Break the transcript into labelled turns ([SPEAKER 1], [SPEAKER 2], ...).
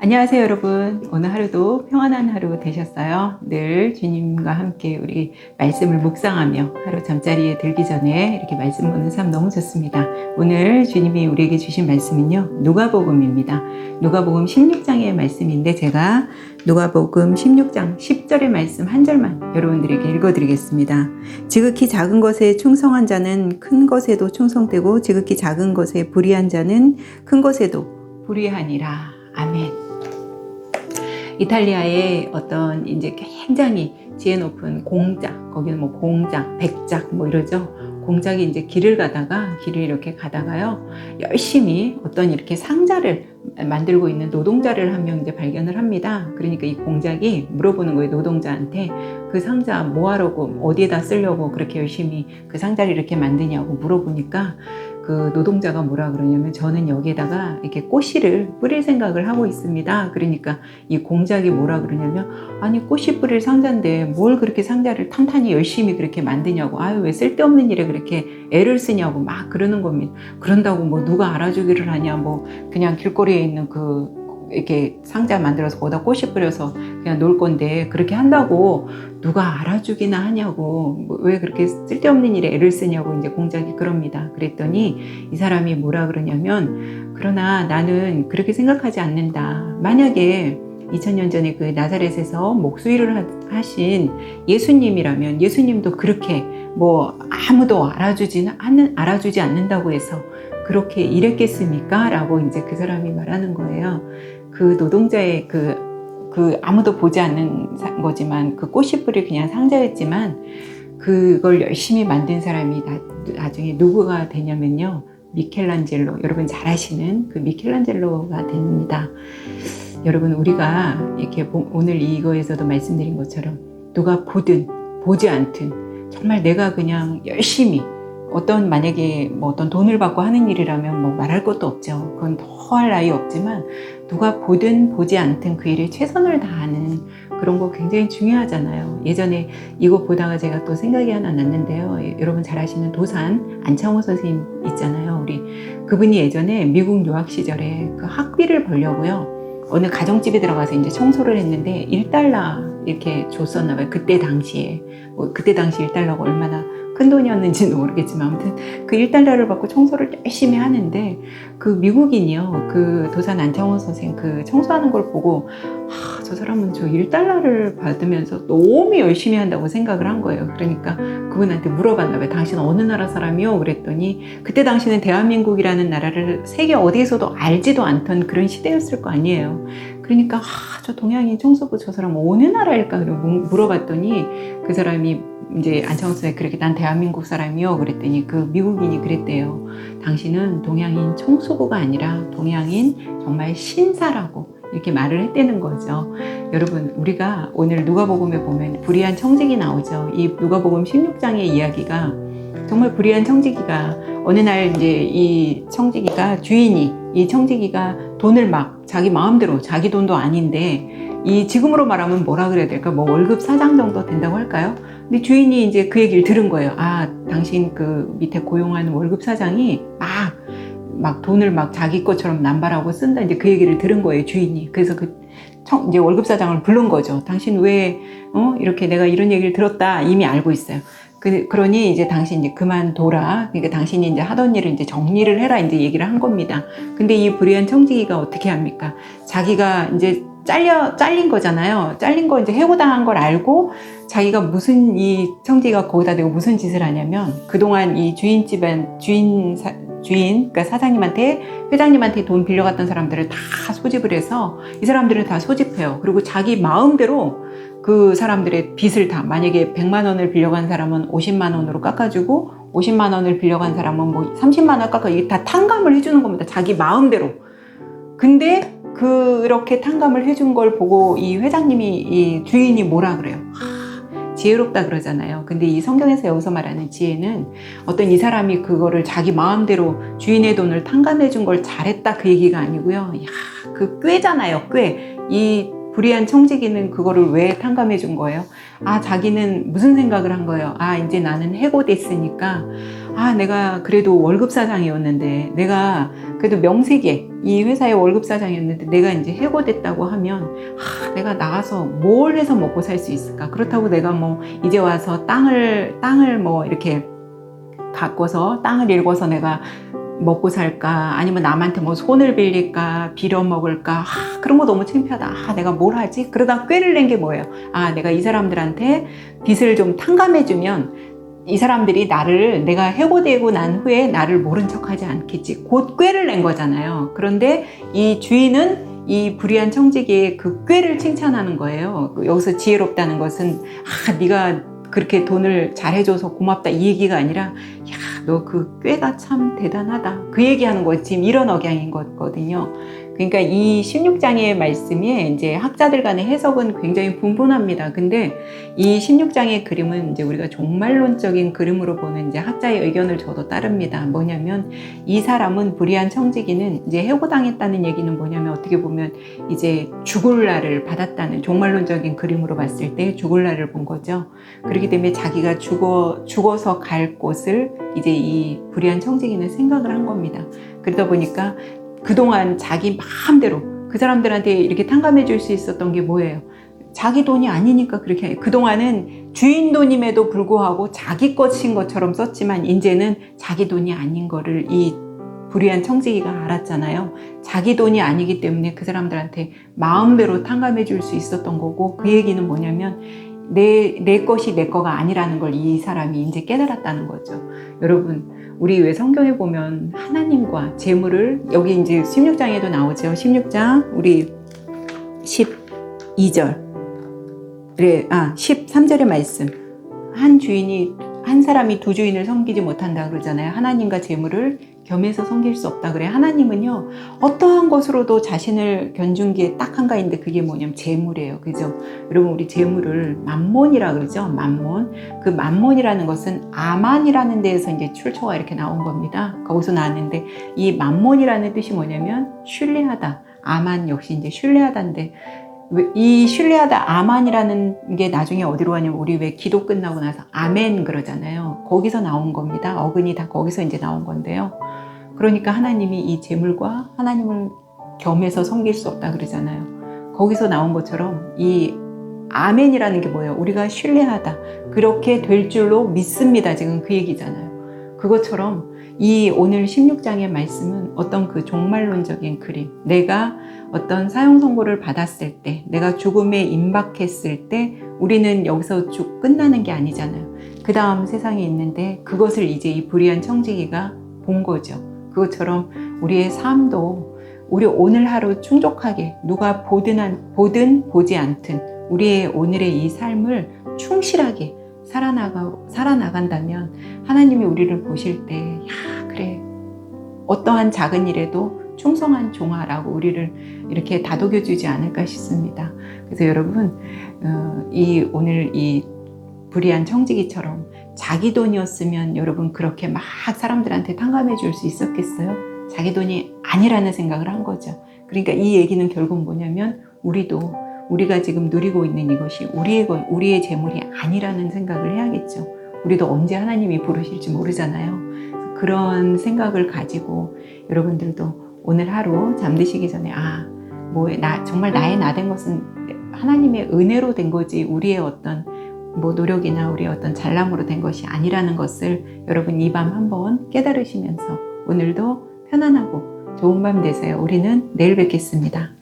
[SPEAKER 1] 안녕하세요 여러분. 오늘 하루도 평안한 하루 되셨어요? 늘 주님과 함께 우리 말씀을 묵상하며 하루 잠자리에 들기 전에 이렇게 말씀 보는 삶 너무 좋습니다. 오늘 주님이 우리에게 주신 말씀은요, 누가복음입니다. 누가복음 16장의 말씀인데 제가 누가복음 16장 10절의 말씀 한 절만 여러분들에게 읽어드리겠습니다. 지극히 작은 것에 충성한 자는 큰 것에도 충성되고 지극히 작은 것에 불의한 자는 큰 것에도 불의하니라. 아멘. 이탈리아의 어떤 이제 굉장히 지혜 높은 공작, 거기는 뭐 공작, 백작 뭐 이러죠. 공작이 이제 길을 이렇게 가다가요, 열심히 어떤 이렇게 상자를 만들고 있는 노동자를 한 명 이제 발견을 합니다. 그러니까 이 공작이 물어보는 거예요, 노동자한테. 그 상자 뭐 하려고, 어디에다 쓰려고 그렇게 열심히 그 상자를 이렇게 만드냐고 물어보니까 그 노동자가 뭐라 그러냐면, 저는 여기에다가 이렇게 꽃씨를 뿌릴 생각을 하고 있습니다. 그러니까 이 공작이 뭐라 그러냐면, 아니 꽃씨 뿌릴 상자인데 뭘 그렇게 상자를 탄탄히 열심히 그렇게 만드냐고, 아유 왜 쓸데없는 일에 그렇게 애를 쓰냐고 막 그러는 겁니다. 그런다고 뭐 누가 알아주기를 하냐, 뭐 그냥 길거리에 있는 이렇게 상자 만들어서 거기다 꽃이 뿌려서 그냥 놓을 건데 그렇게 한다고 누가 알아주기나 하냐고, 왜 그렇게 쓸데없는 일에 애를 쓰냐고 이제 공작이 그럽니다. 그랬더니 이 사람이 뭐라 그러냐면, 그러나 나는 그렇게 생각하지 않는다. 만약에 2000년 전에 그 나사렛에서 목수일을 하신 예수님이라면 예수님도 그렇게 뭐 아무도 알아주지 않는다고 해서 그렇게 일했겠습니까? 라고 이제 그 사람이 말하는 거예요. 그 노동자의 그 아무도 보지 않는 거지만 그 꽃이 뿌릴 그냥 상자였지만 그걸 열심히 만든 사람이 나중에 누구가 되냐면요, 미켈란젤로, 여러분 잘 아시는 그 미켈란젤로가 됩니다. 여러분, 우리가 이렇게 오늘 이거에서도 말씀드린 것처럼 누가 보든 보지 않든 정말 내가 그냥 열심히 만약에 뭐 어떤 돈을 받고 하는 일이라면 뭐 말할 것도 없죠. 그건 더할 나위 없지만 누가 보든 보지 않든 그 일에 최선을 다하는 그런 거 굉장히 중요하잖아요. 예전에 이거 보다가 제가 또 생각이 하나 났는데요. 여러분 잘 아시는 도산 안창호 선생님 있잖아요. 그분이 예전에 미국 유학 시절에 그 학비를 벌려고요, 어느 가정집에 들어가서 이제 청소를 했는데 $1 이렇게 줬었나 봐요. 그때 당시 1달러가 얼마나 큰 돈이었는지는 모르겠지만 아무튼 그 $1를 받고 청소를 열심히 하는데, 그 미국인이요, 그 도산 안창호 선생 그 청소하는 걸 보고 저 사람은 저 $1를 받으면서 너무 열심히 한다고 생각을 한 거예요. 그러니까 그분한테 물어봤나 봐요. 당신은 어느 나라 사람이요? 그랬더니 그때 당시는 대한민국이라는 나라를 세계 어디에서도 알지도 않던 그런 시대였을 거 아니에요. 그러니까 저 동양인 청소부 저 사람 어느 나라일까? 그리고 물어봤더니 그 사람이 이제 안창호 선생이 그렇게, 난 대한민국 사람이요 그랬더니 그 미국인이 그랬대요. 당신은 동양인 청소부가 아니라 동양인 정말 신사라고 이렇게 말을 했다는 거죠. 여러분, 우리가 오늘 누가복음에 보면 불의한 청지기 나오죠. 이 누가복음 16장의 이야기가 정말 불의한 청지기가, 어느 날 이제 이 청지기가 돈을 막 자기 마음대로, 자기 돈도 아닌데, 지금으로 말하면 뭐라 그래야 될까? 뭐 월급 사장 정도 된다고 할까요? 근데 주인이 이제 그 얘기를 들은 거예요. 당신 그 밑에 고용하는 월급 사장이 막 돈을 막 자기 것처럼 남발하고 쓴다. 이제 그 얘기를 들은 거예요, 주인이. 그래서 이제 월급 사장을 부른 거죠. 당신 왜, 이렇게 내가 이런 얘기를 들었다. 이미 알고 있어요. 그러니 이제 당신 이제 그만둬라. 그러니까 당신이 이제 하던 일을 이제 정리를 해라. 이제 얘기를 한 겁니다. 근데 이 불의한 청지기가 어떻게 합니까? 자기가 이제 잘린 거잖아요. 잘린 거 이제 해고당한 걸 알고 자기가 이 청지기가 거기다 대고 무슨 짓을 하냐면, 그동안 이 그러니까 사장님한테, 회장님한테 돈 빌려갔던 사람들을 다 소집을 해서 이 사람들을 다 소집해요. 그리고 자기 마음대로 그 사람들의 빚을 다, 만약에 100만 원을 빌려간 사람은 50만 원으로 깎아주고 50만 원을 빌려간 사람은 뭐 30만 원 이게 다 탕감을 해주는 겁니다. 자기 마음대로. 근데 그렇게 탕감을 해준 걸 보고 이 주인이 뭐라 그래요? 지혜롭다 그러잖아요. 근데 이 성경에서 여기서 말하는 지혜는 어떤 이 사람이 그거를 자기 마음대로 주인의 돈을 탕감해 준 걸 잘했다 그 얘기가 아니고요. 그 꾀잖아요, 꾀. 이 불의한 청지기는 그거를 왜 탕감해 준 거예요? 자기는 무슨 생각을 한 거예요? 이제 나는 해고됐으니까 내가 그래도 월급 사장이었는데, 내가 그래도 명색에 이 회사의 월급 사장이었는데 내가 이제 해고됐다고 하면 내가 나가서 뭘 해서 먹고 살 수 있을까? 그렇다고 내가 뭐 이제 와서 땅을 뭐 이렇게 가꿔서 땅을 일궈서 내가 먹고 살까? 아니면 남한테 뭐 손을 빌릴까? 빌어먹을까? 그런 거 너무 창피하다. 내가 뭘 하지? 그러다 꾀를 낸 게 뭐예요? 내가 이 사람들한테 빚을 좀 탕감해주면 이 사람들이 내가 해고되고 난 후에 나를 모른 척 하지 않겠지. 곧 꾀를 낸 거잖아요. 그런데 이 주인은 이 불의한 청지기의 그 꾀를 칭찬하는 거예요. 여기서 지혜롭다는 것은 네가 그렇게 돈을 잘해줘서 고맙다 이 얘기가 아니라 너 그 꾀가 참 대단하다 그 얘기하는 거예요. 지금 이런 억양인 거거든요. 그러니까 이 16장의 말씀이 이제 학자들 간의 해석은 굉장히 분분합니다. 근데 이 16장의 그림은 이제 우리가 종말론적인 그림으로 보는 이제 학자의 의견을 저도 따릅니다. 뭐냐면 이 사람은 불의한 청지기는 이제 해고당했다는 얘기는 뭐냐면 어떻게 보면 이제 죽을 날을 받았다는 종말론적인 그림으로 봤을 때 죽을 날을 본 거죠. 그렇기 때문에 자기가 죽어서 갈 곳을 이제 이 불의한 청지기는 생각을 한 겁니다. 그러다 보니까 그동안 자기 마음대로 그 사람들한테 이렇게 탕감해 줄 수 있었던 게 뭐예요? 자기 돈이 아니니까 그렇게 그동안은 주인 돈임에도 불구하고 자기 것인 것처럼 썼지만 이제는 자기 돈이 아닌 거를 이 불의한 청지기가 알았잖아요. 자기 돈이 아니기 때문에 그 사람들한테 마음대로 탕감해 줄 수 있었던 거고 그 얘기는 뭐냐면 내 것이 내 거가 아니라는 걸 이 사람이 이제 깨달았다는 거죠. 여러분 우리 왜 성경에 보면 하나님과 재물을 여기 이제 16장에도 나오죠. 16장 우리 12절 13절의 말씀 한 사람이 두 주인을 섬기지 못한다 그러잖아요. 하나님과 재물을 겸해서 섬길 수 없다 그래. 하나님은요 어떠한 것으로도 자신을 견준 게 딱 한 가지인데 그게 뭐냐면 재물이에요. 그죠? 여러분 우리 재물을 만몬이라 그러죠. 만몬. 그 만몬이라는 것은 아만이라는 데에서 이제 출처가 이렇게 나온 겁니다. 거기서 나왔는데 이 만몬이라는 뜻이 뭐냐면 신뢰하다. 아만 역시 이제 신뢰하다인데 이 신뢰하다 아만이라는 게 나중에 어디로 가냐면 우리 왜 기도 끝나고 나서 아멘 그러잖아요. 거기서 나온 겁니다. 어근이 다 거기서 이제 나온 건데요. 그러니까 하나님이 이 재물과 하나님을 겸해서 섬길 수 없다 그러잖아요. 거기서 나온 것처럼 이 아멘이라는 게 뭐예요? 우리가 신뢰하다. 그렇게 될 줄로 믿습니다. 지금 그 얘기잖아요. 그것처럼 이 오늘 16장의 말씀은 어떤 그 종말론적인 그림, 내가 어떤 사형 선고를 받았을 때, 내가 죽음에 임박했을 때 우리는 여기서 쭉 끝나는 게 아니잖아요. 그 다음 세상이 있는데 그것을 이제 이 불의한 청지기가 본 거죠. 그것처럼 우리의 삶도 우리 오늘 하루 충족하게 누가 보든 보지 않든 우리의 오늘의 이 삶을 충실하게 살아나간다면 하나님이 우리를 보실 때 그래 어떠한 작은 일에도 충성한 종아라고 우리를 이렇게 다독여주지 않을까 싶습니다. 그래서 여러분 오늘 이 불의한 청지기처럼 자기 돈이었으면 여러분 그렇게 막 사람들한테 탕감해 줄 수 있었겠어요? 자기 돈이 아니라는 생각을 한 거죠. 그러니까 이 얘기는 결국 뭐냐면 우리가 지금 누리고 있는 이것이 우리의 재물이 아니라는 생각을 해야겠죠. 우리도 언제 하나님이 부르실지 모르잖아요. 그런 생각을 가지고 여러분들도 오늘 하루 잠드시기 전에 정말 나의 나 된 것은 하나님의 은혜로 된 거지 우리의 어떤 노력이나 우리의 어떤 잘남으로 된 것이 아니라는 것을 여러분 이 밤 한번 깨달으시면서 오늘도 편안하고 좋은 밤 되세요. 우리는 내일 뵙겠습니다.